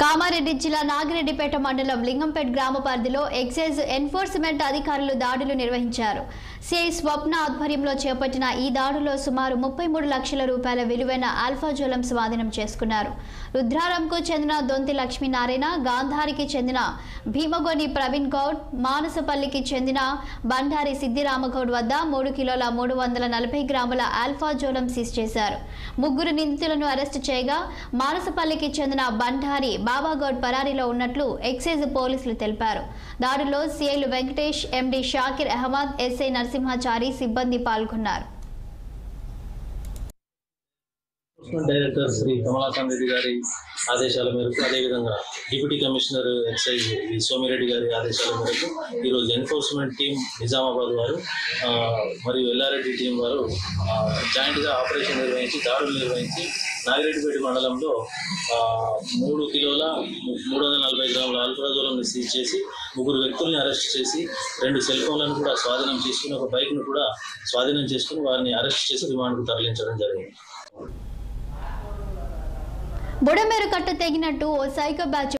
కామారెడ్డి జిల్లా నాగిరెడ్డిపేట మండలం లింగంపేట్ గ్రామ పరిధిలో ఎక్సైజ్ ఎన్ఫోర్స్మెంట్ అధికారులు దాడులు నిర్వహించారు. సిఐ స్వప్న ఆధ్వర్యంలో చేపట్టిన ఈ దాడులో సుమారు 33 లక్షల రూపాయల విలువైన ఆల్ఫాజోలం స్వాధీనం చేసుకున్నారు. రుద్రారంకు చెందిన దొంతి లక్ష్మీనారాయణ, గాంధారికి చెందిన భీమగోని ప్రవీణ్ గౌడ్, మానసపల్లికి చెందిన బండారి సిద్దిరామగౌడ్ వద్ద 3 కిలోల 340 గ్రాముల ఆల్ఫాజోలం సీజ్ చేశారు. ముగ్గురు నిందితులను అరెస్టు చేయగా మానసపల్లికి చెందిన బండారి బాబాగౌడ్ పరారీలో ఉన్నట్లు ఎక్సైజ్ పోలీసులు తెలిపారు. దాడిలో సిఐలు వెంకటేష్, ఎండి షాకిర్ అహ్మద్, ఎస్ఐ నరసింహాచారి సిబ్బంది పాల్గొన్నారు. డైరెక్టర్ శ్రీ కమలాకాంత్ రెడ్డి గారి ఆదేశాల మేరకు, అదేవిధంగా డిప్యూటీ కమిషనర్ ఎక్సైజ్ సోమిరెడ్డి గారి ఆదేశాల మేరకు ఈరోజు ఎన్ఫోర్స్మెంట్ టీం నిజామాబాద్ వారు మరియు ఎల్లారెడ్డి టీం వారు జాయింట్గా ఆపరేషన్ నిర్వహించి దాడులు నిర్వహించి నాగిరెడ్డిపేట మండలంలో 3 కిలోల 340 గ్రాముల ఆల్ఫాజోలం సీజ్ చేసి ముగ్గురు వ్యక్తుల్ని అరెస్ట్ చేసి 2 సెల్ ఫోన్లను కూడా స్వాధీనం చేసుకుని ఒక బైక్ను కూడా స్వాధీనం చేసుకుని వారిని అరెస్ట్ చేసి రిమాండ్కు తరలించడం జరిగింది. బుడమేరు కట్ట తెగినట్టు ఓ సైకో బ్యాచ్